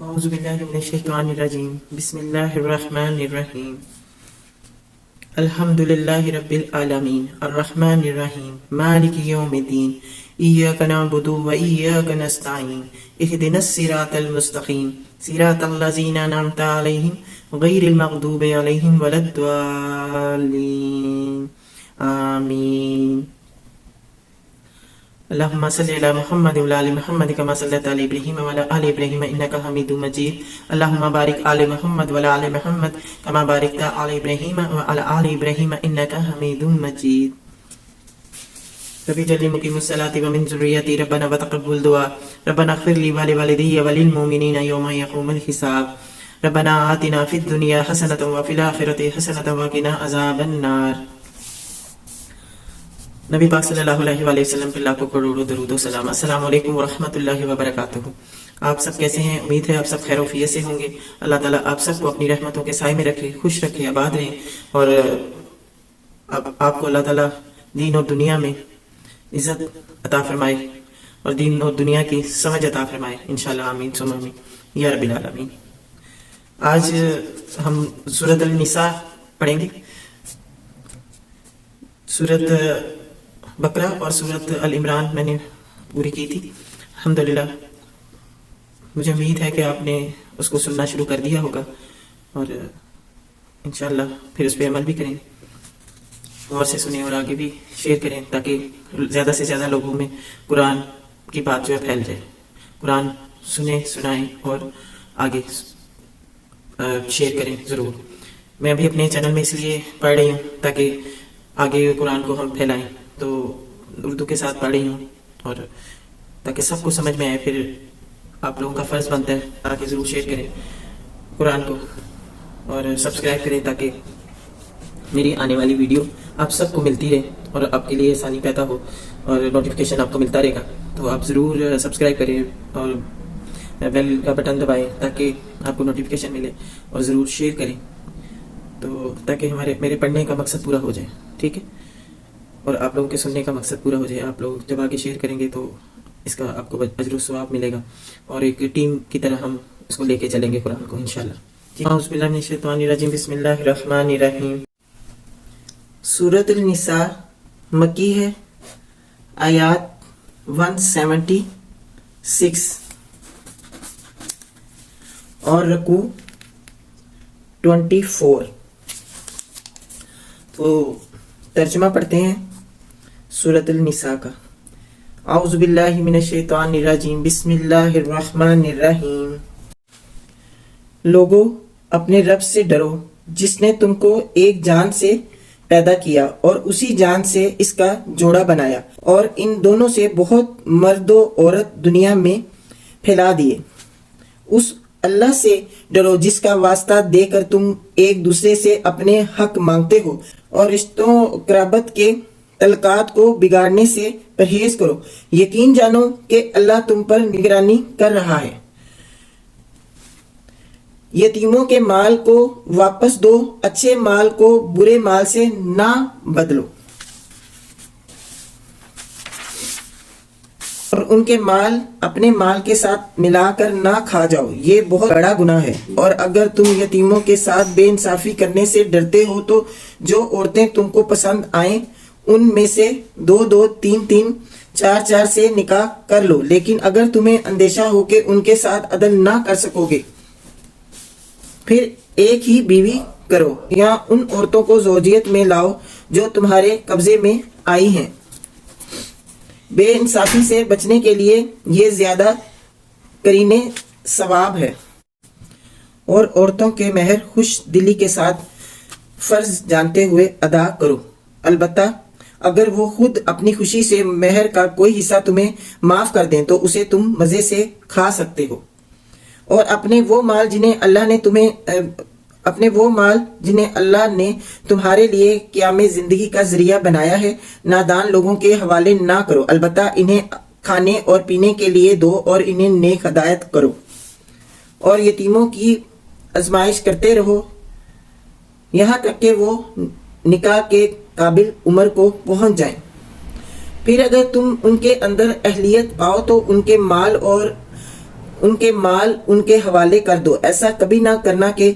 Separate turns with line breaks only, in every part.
اعوذ باللہ من الشیطان الرجیم بسم اللہ الرحمن الرحیم الحمد للہ رب العالمین الرحمن الرحیم مالک یوم الدین ایاک نعبد و ایاک نستعین اہدنا الصراط المستقیم صراط الذین انعمت علیہم غیر المغضوب علیہم ولا الضالین آمین اللهم صل على محمد وعلى ال محمد كما صليت على ابراهيم وعلى ال ابراهيم انك حميد مجيد اللهم بارك على محمد وعلى ال محمد كما باركت على ابراهيم وعلى ال ابراهيم انك حميد مجيد رب اجعلني مقيم الصلاة ومن ذريتي ربنا وتقبل دعاء ربنا اغفر لي ولوالدي وللمؤمنين يوم يقوم الحساب ربنا آتنا في الدنيا حسنة وفي الآخرة حسنة وقنا عذاب النار۔ نبی پاک صلی اللہ علیہ وآلہ وسلم پر لاکھوں کروڑوں درود و سلام۔ السلام علیکم ورحمۃ اللہ وبرکاتہ۔ آپ سب کیسے ہیں؟ امید ہے آپ سب خیر و عافیت سے ہوں گے۔ اللہ تعالیٰ آپ سب کو اپنی رحمتوں کے سائے میں رکھے، خوش رکھے، آباد رہیں، اور آپ کو اللہ تعالیٰ دین اور دنیا میں عزت عطا فرمائے اور دین اور دنیا کی سمجھ عطا فرمائے، انشاءاللہ آمین ثم آمین یا رب العالمین۔ آج ہم سورۃ النساء پڑھیں گے۔ سورۃ بقرہ اور سورۃ ال عمران میں نے پوری کی تھی الحمدللہ۔ مجھے امید ہے کہ آپ نے اس کو سننا شروع کر دیا ہوگا اور انشاءاللہ پھر اس پہ عمل بھی کریں، غور سے سنیں اور آگے بھی شیئر کریں تاکہ زیادہ سے زیادہ لوگوں میں قرآن کی بات جو ہے پھیل جائے۔ قرآن سنیں، سنائیں اور آگے شیئر کریں ضرور۔ میں بھی اپنے چینل میں اس لیے پڑھ رہی ہوں تاکہ آگے قرآن کو ہم پھیلائیں، تو اردو کے ساتھ پڑھ رہی ہوں اور تاکہ سب کو سمجھ میں آئے۔ پھر آپ لوگوں کا فرض بنتا ہے تاکہ ضرور شیئر کریں قرآن کو اور سبسکرائب کریں تاکہ میری آنے والی ویڈیو آپ سب کو ملتی رہے اور آپ کے لیے آسانی پیدا ہو اور نوٹیفیکیشن آپ کو ملتا رہے گا۔ تو آپ ضرور سبسکرائب کریں اور بیل کا بٹن دبائیں تاکہ آپ کو نوٹیفیکیشن ملے، اور ضرور شیئر کریں تو تاکہ میرے پڑھنے کا مقصد پورا ہو جائے، ٹھیک ہے، اور آپ لوگوں کے سننے کا مقصد پورا ہو جائے۔ آپ لوگ جب آگے شیئر کریں گے تو اس کا آپ کو اجر و ثواب ملے گا اور ایک ٹیم کی طرح ہم اس کو لے کے چلیں گے قرآن کو انشاءاللہ۔ اعوذ باللہ من الشیطان الرجیم بسم اللہ الرحمن الرحیم۔ سورۃ النساء مکی ہے، آیات 176 اور رکوع 24۔ تو ترجمہ پڑھتے ہیں سورۃ النساء کا۔ اعوذ باللہ من الشیطان الرجیم بسم اللہ الرحمن الرحیم۔ لوگو اپنے رب سے ڈرو جس نے تم کو ایک جان سے پیدا کیا اور اسی جان سے اس کا جوڑا بنایا، اور ان دونوں سے بہت مرد و عورت دنیا میں پھیلا دیے۔ اس اللہ سے ڈرو جس کا واسطہ دے کر تم ایک دوسرے سے اپنے حق مانگتے ہو، اور رشتوں قرابت کے تعلقات کو بگاڑنے سے پرہیز کرو۔ یقین جانو کہ اللہ تم پر نگرانی کر رہا ہے۔ یتیموں کے مال کو واپس دو، اچھے مال کو برے مال سے نہ بدلو، اور ان کے مال اپنے مال کے ساتھ ملا کر نہ کھا جاؤ، یہ بہت بڑا گناہ ہے۔ اور اگر تم یتیموں کے ساتھ بے انصافی کرنے سے ڈرتے ہو تو جو عورتیں تم کو پسند آئیں ان میں سے 2 3 4 4 سے نکاح کر لو، لیکن اگر تمہیں اندیشہ ہو کہ ان کے ساتھ عدل نہ کر سکو گے پھر ایک ہی بیوی کرو، یا ان عورتوں کو زوجیت میں لاؤ جو تمہارے قبضے میں آئی ہیں۔ بے انصافی سے بچنے کے لیے یہ زیادہ قرینے ثواب ہے۔ اور عورتوں کے مہر خوش دلی کے ساتھ فرض جانتے ہوئے ادا کرو، البتہ اگر وہ خود اپنی خوشی سے مہر کا کوئی حصہ تمہیں معاف کر دیں تو اسے تم مزے سے کھا سکتے ہو۔ اور اپنے وہ مال جنہیں اللہ نے تمہارے لیے قیام زندگی کا ذریعہ بنایا ہے نادان لوگوں کے حوالے نہ کرو، البتہ انہیں کھانے اور پینے کے لیے دو اور انہیں نیک ہدایت کرو، اور یتیموں کی آزمائش کرتے رہو یہاں تک کہ وہ نکاح کے قابل عمر کو پہنچ جائیں۔ پھر اگر تم ان کے اندر اہلیت پاؤ تو ان کے مال اور ان کے مال ان کے حوالے کر دو، ایسا کبھی نہ کرنا کہ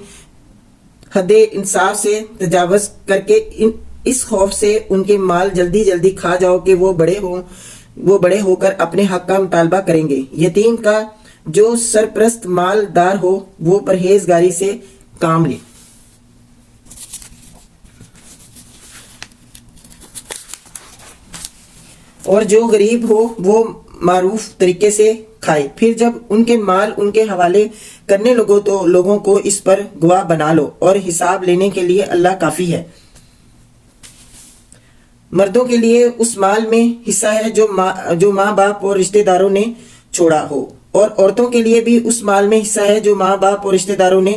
حد انصاف سے تجاوز کر کے اس خوف سے ان کے مال جلدی جلدی کھا جاؤ کہ وہ بڑے ہو کر اپنے حق کا مطالبہ کریں گے۔ یتیم کا جو سرپرست مالدار ہو وہ پرہیزگاری سے کام لے، اور جو غریب ہو وہ معروف طریقے سے کھائے۔ پھر جب ان کے مال ان کے حوالے کرنے لگو تو لوگوں کو اس پر گواہ بنا لو، اور حساب لینے کے لیے اللہ کافی ہے۔ مردوں کے لیے اس مال میں حصہ ہے جو ماں باپ اور رشتہ داروں نے چھوڑا ہو، اور عورتوں کے لیے بھی اس مال میں حصہ ہے جو ماں باپ اور رشتہ داروں نے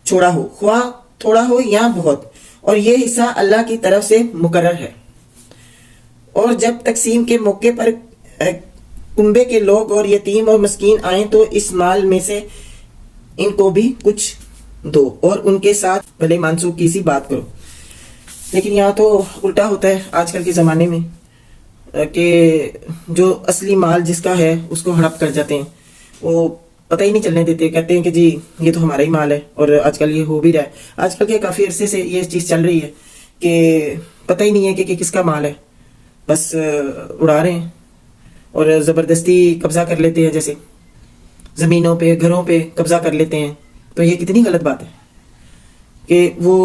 چھوڑا ہو، خواہ تھوڑا ہو یا بہت، اور یہ حصہ اللہ کی طرف سے مقرر ہے۔ اور جب تقسیم کے موقع پر کنبے کے لوگ اور یتیم اور مسکین آئیں تو اس مال میں سے ان کو بھی کچھ دو، اور ان کے ساتھ بھلے منسوخ کی سی بات کرو۔ لیکن یہاں تو الٹا ہوتا ہے آج کل کے زمانے میں، کہ جو اصلی مال جس کا ہے اس کو ہڑپ کر جاتے ہیں، وہ پتہ ہی نہیں چلنے دیتے، کہتے ہیں کہ جی یہ تو ہمارا ہی مال ہے، اور آج کل یہ ہو بھی رہا ہے۔ آج کل کے کافی عرصے سے یہ چیز چل رہی ہے کہ پتہ ہی نہیں ہے کہ کس کا مال ہے، بس اڑا رہے ہیں اور زبردستی قبضہ کر لیتے ہیں، جیسے زمینوں پہ گھروں پہ قبضہ کر لیتے ہیں۔ تو یہ کتنی غلط بات ہے کہ وہ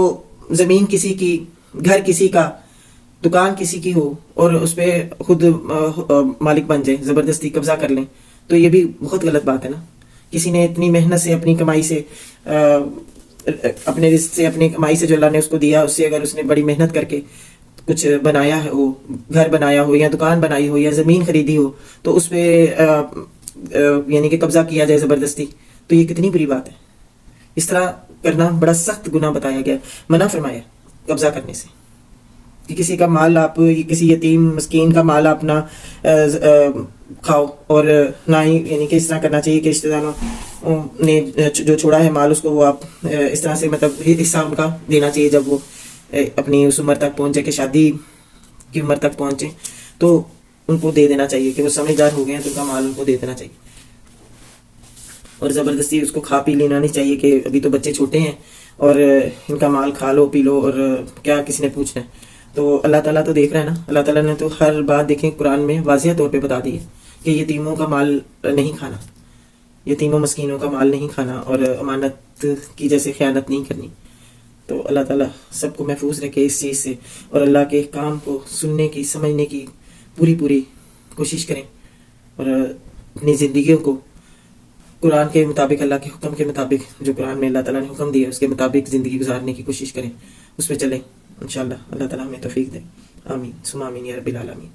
زمین کسی کی، گھر کسی کا، دکان کسی کی ہو اور اس پہ خود مالک بن جائے، زبردستی قبضہ کر لیں، تو یہ بھی بہت غلط بات ہے نا۔ کسی نے اتنی محنت سے، اپنی کمائی سے، اپنے رزق سے، اپنی کمائی سے جو اللہ نے اس کو دیا، اس سے اگر اس نے بڑی محنت کر کے کچھ بنایا ہو، گھر بنایا ہو یا دکان بنائی ہو یا زمین خریدی ہو، تو اس پہ یعنی کہ قبضہ کیا جائے زبردستی، تو یہ کتنی بری بات ہے۔ اس طرح کرنا بڑا سخت گناہ بتایا گیا، منع فرمایا قبضہ کرنے سے، کہ کسی کا مال آپ، کسی یتیم مسکین کا مال آپ نہ کھاؤ، اور نہ ہی یعنی کہ اس طرح کرنا چاہیے کہ رشتہ داروں نے جو چھوڑا ہے مال اس کو وہ آپ اس طرح سے مطلب حصہ ان کا دینا چاہیے، جب وہ اپنی اس عمر تک پہنچے کہ شادی کی عمر تک پہنچے تو ان کو دے دینا چاہیے، کہ وہ سمجھدار ہو گئے ہیں تو ان کا مال ان کو دے دینا چاہیے، اور زبردستی اس کو کھا پی لینا نہیں چاہیے کہ ابھی تو بچے چھوٹے ہیں اور ان کا مال کھا لو پی لو اور کیا کسی نے پوچھنا ہے۔ تو اللہ تعالیٰ تو دیکھ رہا ہے نا، اللہ تعالیٰ نے تو ہر بات دیکھیں قرآن میں واضح طور پہ بتا دی ہے کہ یتیموں کا مال نہیں کھانا، یتیموں مسکینوں کا مال نہیں کھانا، اور امانت کی جیسے خیانت نہیں کرنی۔ تو اللہ تعالیٰ سب کو محفوظ رکھے اس چیز سے، اور اللہ کے کام کو سننے کی، سمجھنے کی پوری کوشش کریں، اور اپنی زندگیوں کو قرآن کے مطابق، اللہ کے حکم کے مطابق، جو قرآن میں اللہ تعالیٰ نے حکم دیا اس کے مطابق زندگی گزارنے کی کوشش کریں، اس پہ چلیں انشاءاللہ۔ اللہ تعالیٰ ہمیں توفیق دے، آمین ثم آمین یا رب العالمین۔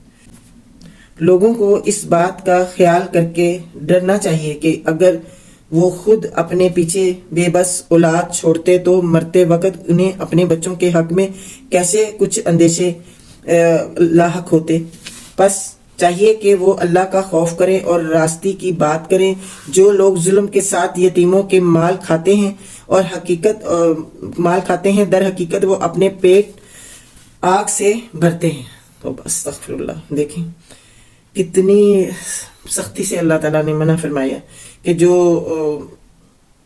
لوگوں کو اس بات کا خیال کر کے ڈرنا چاہیے کہ اگر وہ خود اپنے پیچھے بے بس اولاد چھوڑتے تو مرتے وقت انہیں اپنے بچوں کے حق میں کیسے کچھ اندیشے لاحق ہوتے۔ پس چاہیے کہ وہ اللہ کا خوف کریں اور راستی کی بات کریں۔ جو لوگ ظلم کے ساتھ یتیموں کے مال کھاتے ہیں اور در حقیقت وہ اپنے پیٹ آگ سے بھرتے ہیں۔ تو بس استغفر اللہ، دیکھیں کتنی سختی سے اللہ تعالیٰ نے منع فرمایا کہ جو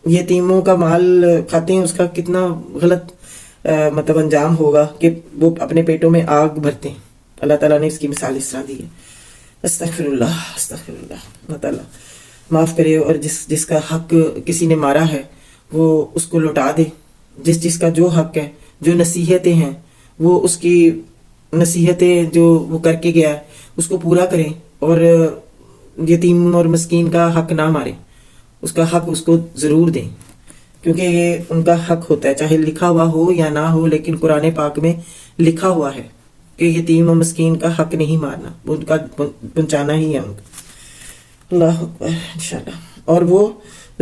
یتیموں کا مال کھاتے ہیں اس کا کتنا غلط مطلب انجام ہوگا کہ وہ اپنے پیٹوں میں آگ بھرتے ہیں۔ اللہ تعالیٰ نے اس کی مثال اس طرح دی ہے۔ استغفر اللہ، استغفر اللہ۔ اللہ تعالیٰ معاف کرے، اور جس کا حق کسی نے مارا ہے وہ اس کو لوٹا دے، جس کا جو حق ہے، جو نصیحتیں ہیں وہ اس کی نصیحتیں جو وہ کر کے گیا ہے اس کو پورا کریں، اور یتیم اور مسکین کا حق نہ ماریں، اس کا حق اس کو ضرور دیں، کیونکہ یہ ان کا حق ہوتا ہے، چاہے لکھا ہوا ہو یا نہ ہو، لیکن قرآن پاک میں لکھا ہوا ہے کہ یتیم و مسکین کا حق نہیں مارنا، ان کا پہنچانا ہی ہے ان کا۔ اللہ اکبر، انشاءاللہ۔ اور وہ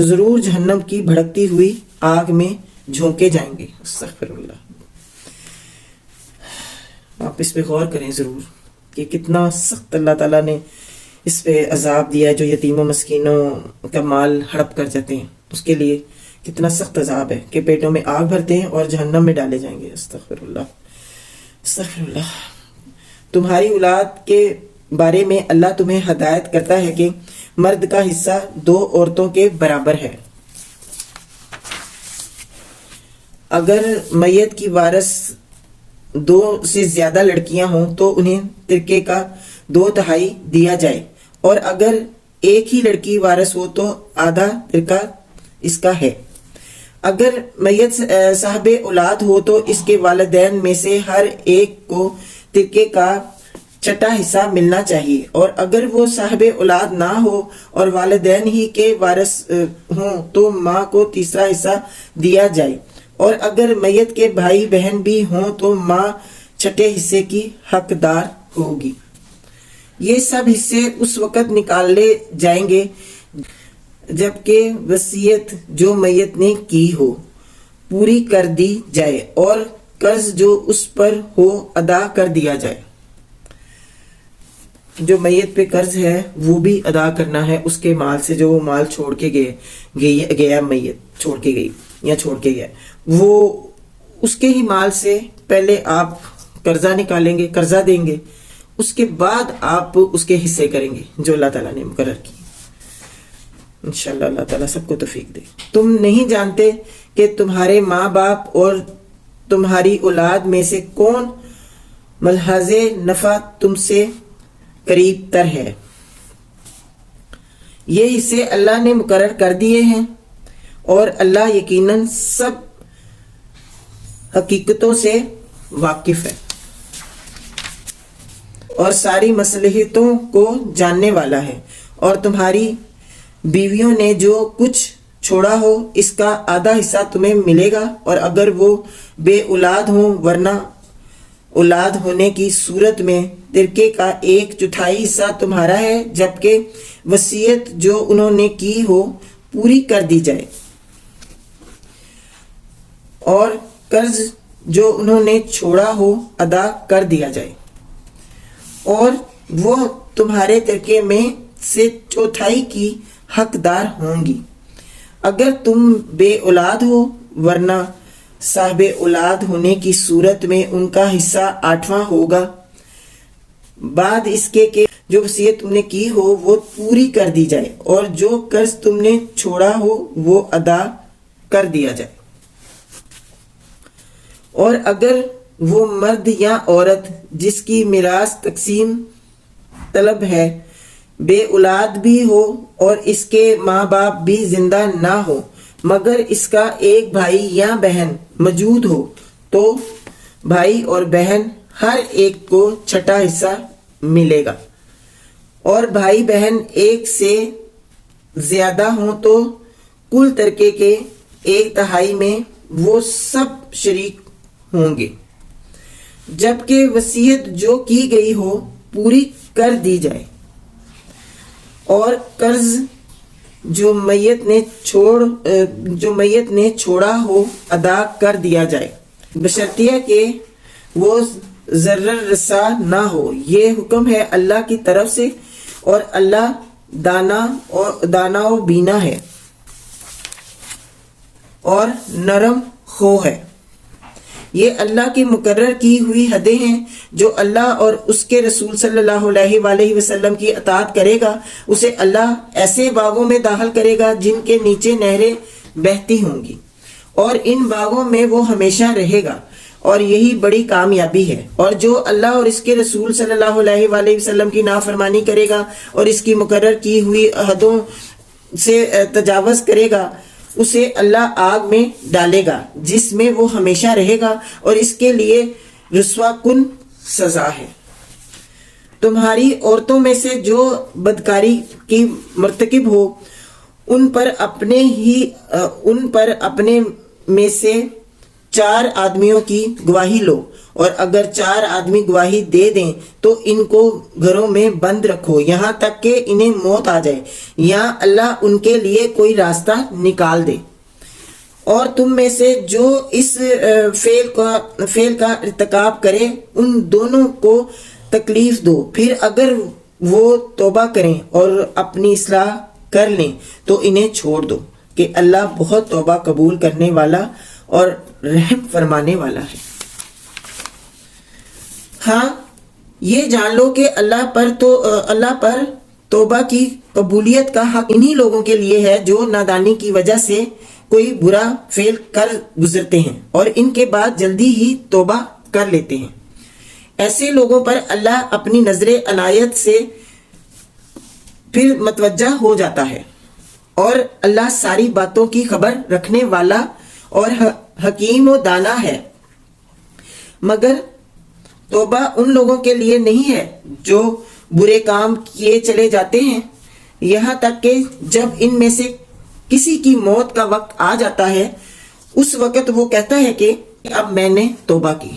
ضرور جہنم کی بھڑکتی ہوئی آگ میں جھونکے جائیں گے۔ استغفر اللہ۔ آپ اس پہ غور کریں ضرور کہ کتنا سخت اللہ تعالیٰ نے اس پہ عذاب دیا ہے، جو یتیموں مسکینوں کا مال ہڑپ کر جاتے ہیں اس کے لیے کتنا سخت عذاب ہے کہ پیٹوں میں آگ بھرتے ہیں اور جہنم میں ڈالے جائیں گے۔ استغفر اللہ، استغفر اللہ۔ تمہاری اولاد کے بارے میں اللہ تمہیں ہدایت کرتا ہے کہ مرد کا حصہ 2 عورتوں کے برابر ہے۔ اگر میت کی وارث 2 سے زیادہ لڑکیاں ہوں تو انہیں ترکے کا 2/3 دیا جائے، اور اگر ایک ہی لڑکی وارث ہو تو آدھا ترکہ اس کا ہے۔ اگر میت صاحب اولاد ہو تو اس کے والدین میں سے ہر ایک کو ترکے کا 6واں حصہ ملنا چاہیے، اور اگر وہ صاحب اولاد نہ ہو اور والدین ہی کے وارث ہوں تو ماں کو 3واں حصہ دیا جائے، اور اگر میت کے بھائی بہن بھی ہوں تو ماں 6 حصے کی حقدار ہوگی۔ یہ سب حصے اس وقت نکالے جائیں گے جبکہ وصیت جو میت نے کی ہو پوری کر دی جائے اور قرض جو اس پر ہو ادا کر دیا جائے۔ جو میت پہ قرض ہے وہ بھی ادا کرنا ہے اس کے مال سے، جو وہ مال چھوڑ کے گیا میت چھوڑ کے گئی یا چھوڑ کے گیا، وہ اس کے ہی مال سے پہلے آپ قرضہ نکالیں گے، قرضہ دیں گے، اس کے بعد آپ اس کے حصے کریں گے جو اللہ تعالیٰ نے مقرر کی۔ انشاءاللہ اللہ تعالیٰ سب کو توفیق دے۔ تم نہیں جانتے کہ تمہارے ماں باپ اور تمہاری اولاد میں سے کون ملحظ نفع تم سے قریب تر ہے۔ یہ حصے اللہ نے مقرر کر دیے ہیں، اور اللہ یقیناً سب حقیقتوں سے واقف ہے اور ساری مصلحتوں کو جاننے والا ہے۔ اور تمہاری بیویوں نے جو کچھ چھوڑا ہو اس کا آدھا حصہ تمہیں ملے گا، اور اگر وہ بے اولاد ہوں، ورنہ اولاد ہونے کی صورت میں ترکے کا 1/4 حصہ تمہارا ہے، جبکہ وصیت جو انہوں نے کی ہو پوری کر دی جائے، اور قرض جو انہوں نے چھوڑا ہو ادا کر دیا جائے، اور وہ تمہارے ترکے میں سے 1/4 کی حقدار ہوں گی۔ اگر تم بے اولاد ہو، ورنہ صاحب اولاد ہونے کی صورت میں ان کا حصہ 8واں ہوگا، بعد اس کے کہ جو وصیت تم نے کی ہو وہ پوری کر دی جائے، اور جو قرض تم نے چھوڑا ہو وہ ادا کر دیا جائے۔ اور اگر وہ مرد یا عورت جس کی میراث تقسیم طلب ہے بے اولاد بھی ہو اور اس کے ماں باپ بھی زندہ نہ ہو مگر اس کا ایک بھائی یا بہن موجود ہو، تو بھائی اور بہن ہر ایک کو 6واں حصہ ملے گا، اور بھائی بہن ایک سے زیادہ ہوں تو کل ترکے کے 1/3 میں وہ سب شریک ہوں گے، جبکہ وصیت جو کی گئی ہو پوری کر دی جائے، اور قرض جو میت نے چھوڑا ہو ادا کر دیا جائے، بشرطیہ کہ وہ ضرر رسا نہ ہو۔ یہ حکم ہے اللہ کی طرف سے، اور اللہ دانا و بینا ہے اور نرم خو ہے۔ یہ اللہ کی مقرر کی ہوئی حدیں ہیں، جو اللہ اور اس کے رسول صلی اللہ علیہ وآلہ وسلم کی اطاعت کرے گا اسے اللہ ایسے باغوں میں داخل کرے گا جن کے نیچے نہریں بہتی ہوں گی، اور ان باغوں میں وہ ہمیشہ رہے گا، اور یہی بڑی کامیابی ہے۔ اور جو اللہ اور اس کے رسول صلی اللہ علیہ وآلہ وسلم کی نافرمانی کرے گا اور اس کی مقرر کی ہوئی حدوں سے تجاوز کرے گا اسے اللہ آگ میں ڈالے گا جس میں وہ ہمیشہ رہے گا، اور اس کے لیے رسوا کن سزا ہے۔ تمہاری عورتوں میں سے جو بدکاری کی مرتکب ہو ان پر اپنے میں سے 4 آدمیوں کی گواہی لو، اور اگر 4 آدمی گواہی دے دیں تو ان کو گھروں میں بند رکھو یہاں تک کہ انہیں موت آ جائے یا اللہ ان کے لیے کوئی راستہ نکال دے۔ اور تم میں سے جو اس فعل کا ارتکاب کرے ان دونوں کو تکلیف دو، پھر اگر وہ توبہ کریں اور اپنی اصلاح کر لیں تو انہیں چھوڑ دو کہ اللہ بہت توبہ قبول کرنے والا اور رحم فرمانے والا ہے۔ ہاں یہ جان لو کہ اللہ پر توبہ کی قبولیت کا حق انہی لوگوں کے لیے ہے جو نادانی کی وجہ سے کوئی برا فعل کر گزرتے ہیں اور ان کے بعد جلدی ہی توبہ کر لیتے ہیں. ایسے لوگوں پر اللہ اپنی نظر عنایت سے پھر متوجہ ہو جاتا ہے اور اللہ ساری باتوں کی خبر رکھنے والا اور حکیم و دانا ہے. مگر توبہ ان لوگوں کے لیے نہیں ہے جو برے کام کیے چلے جاتے ہیں یہاں تک کہ جب ان میں سے کسی کی موت کا وقت آ جاتا ہے اس وقت وہ کہتا ہے کہ اب میں نے توبہ کی.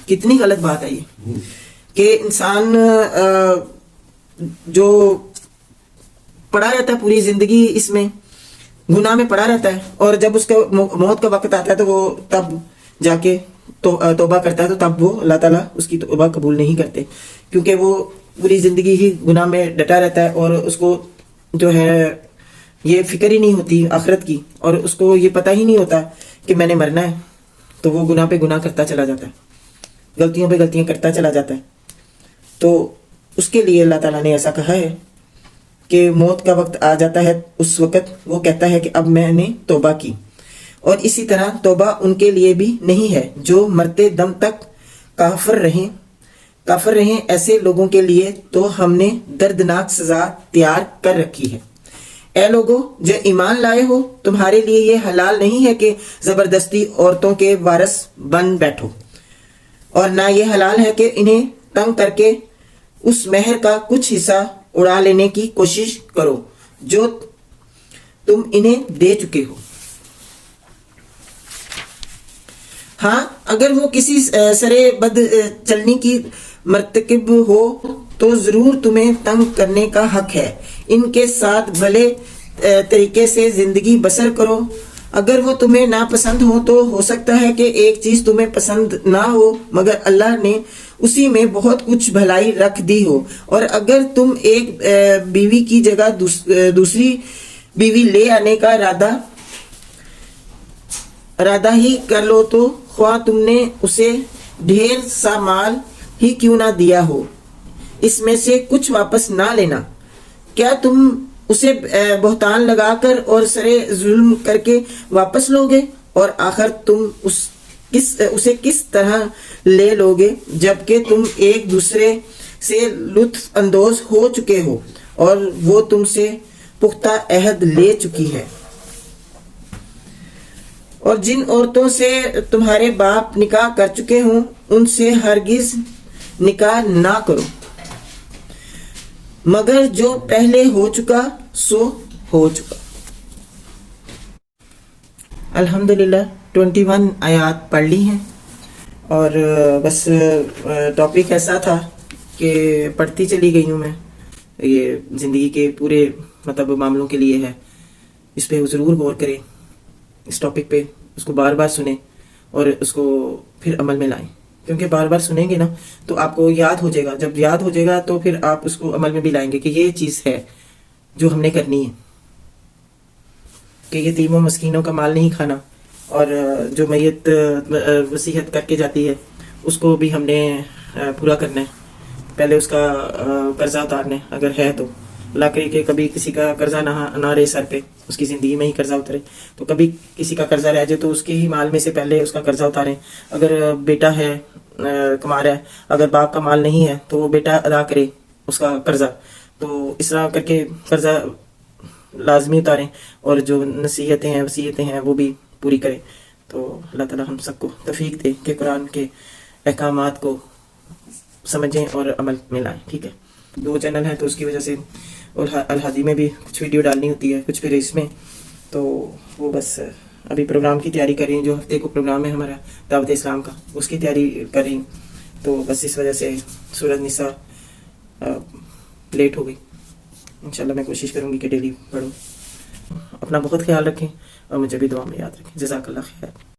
کتنی غلط بات ہے یہ کہ انسان جو پڑا رہتا ہے پوری زندگی اس میں گناہ میں پڑا رہتا ہے اور جب اس کا موت کا وقت آتا ہے تو وہ تب جا کے توبہ کرتا ہے تو تب وہ اللہ تعالیٰ اس کی توبہ قبول نہیں کرتے کیونکہ وہ پوری زندگی ہی گناہ میں ڈٹا رہتا ہے اور اس کو جو ہے یہ فکر ہی نہیں ہوتی آخرت کی اور اس کو یہ پتہ ہی نہیں ہوتا کہ میں نے مرنا ہے تو وہ گناہ پہ گناہ کرتا چلا جاتا ہے غلطیوں پہ غلطیاں کرتا چلا جاتا ہے. تو اس کے لیے اللہ تعالیٰ نے ایسا کہا ہے کہ موت کا وقت آ جاتا ہے اس وقت وہ کہتا ہے کہ اب میں نے توبہ کی. اور اسی طرح توبہ ان کے لیے بھی نہیں ہے جو مرتے دم تک کافر رہیں ایسے لوگوں کے لیے تو ہم نے دردناک سزا تیار کر رکھی ہے. اے لوگو جو ایمان لائے ہو تمہارے لیے یہ حلال نہیں ہے کہ زبردستی عورتوں کے وارث بن بیٹھو اور نہ یہ حلال ہے کہ انہیں تنگ کر کے اس مہر کا کچھ حصہ اڑا لینے کی کوشش کرو جو تم انہیں دے چکے ہو. ہاں اگر وہ کسی سرے بد چلنی کی مرتکب ہو تو ضرور تمہیں تنگ کرنے کا حق ہے. ان کے ساتھ بھلے طریقے سے زندگی بسر کرو. اگر وہ تمہیں ناپسند ہو تو ہو سکتا ہے کہ ایک چیز تمہیں پسند نہ ہو مگر اللہ نے اسی میں بہت کچھ بھلائی رکھ دی ہو. اور اگر تم ایک بیوی کی جگہ دوسری بیوی لے آنے کا ارادہ ہی کر لو تو خواہ تم نے اسے ڈھیر سا مال ہی کیوں نہ دیا ہو اس میں سے کچھ واپس نہ لینا. کیا تم اسے بہتان لگا کر اور سرے ظلم کر کے واپس لوگے اور آخر تم اسے کس طرح لے لوگے جبکہ تم ایک دوسرے سے لطف اندوز ہو چکے ہو اور وہ تم سے پختہ عہد لے چکی ہے. اور جن عورتوں سے تمہارے باپ نکاح کر چکے ہوں ان سے ہرگز نکاح نہ کرو مگر جو پہلے ہو چکا سو ہو چکا. الحمدللہ 21 آیات پڑھ لی ہیں اور بس ٹاپک ایسا تھا کہ پڑھتی چلی گئی ہوں میں. یہ زندگی کے پورے معاملوں کے لیے ہے. اس پہ ضرور غور کریں اس ٹاپک پہ اس کو بار بار سنیں اور اس کو پھر عمل میں لائیں کیونکہ بار بار سنیں گے نا تو آپ کو یاد ہو جائے گا. جب یاد ہو جائے گا تو پھر آپ اس کو عمل میں بھی لائیں گے کہ یہ چیز ہے جو ہم نے کرنی ہے کہ یتیموں مسکینوں کا مال نہیں کھانا اور جو میت وصیت کر کے جاتی ہے اس کو بھی ہم نے پورا کرنا ہے. پہلے اس کا قرضہ اتارنا ہے اگر ہے تو اللہ کرے کہ کبھی کسی کا قرضہ نہ رہے سر پہ اس کی زندگی میں ہی قرضہ اترے تو کبھی کسی کا قرضہ رہ جائے تو اس کے ہی مال میں سے پہلے اس کا قرضہ اتاریں. اگر بیٹا ہے کما رہا ہے اگر باپ کا مال نہیں ہے تو وہ بیٹا ادا کرے اس کا قرضہ. تو اس طرح کر کے قرضہ لازمی اتاریں اور جو نصیحتیں ہیں وصیتیں ہیں وہ بھی پوری کریں. تو اللہ تعالی ہم سب کو توفیق دے کہ قرآن کے احکامات کو سمجھیں اور عمل میں لائیں. ٹھیک ہے 2 چینل ہیں تو اس کی وجہ سے اور الہادی میں بھی کچھ ویڈیو ڈالنی ہوتی ہے کچھ پھر اس میں تو وہ بس ابھی پروگرام کی تیاری کر رہی ہیں جو ہفتے کو پروگرام ہے ہمارا دعوت اسلام کا اس کی تیاری کر رہی ہوں تو بس اس وجہ سے سورۃ نساء لیٹ ہو گئی. انشاءاللہ میں کوشش کروں گی کہ ڈیلی پڑھوں. اپنا بہت خیال رکھیں اور مجھے بھی دعا میں یاد رکھیں. جزاک اللہ خیر.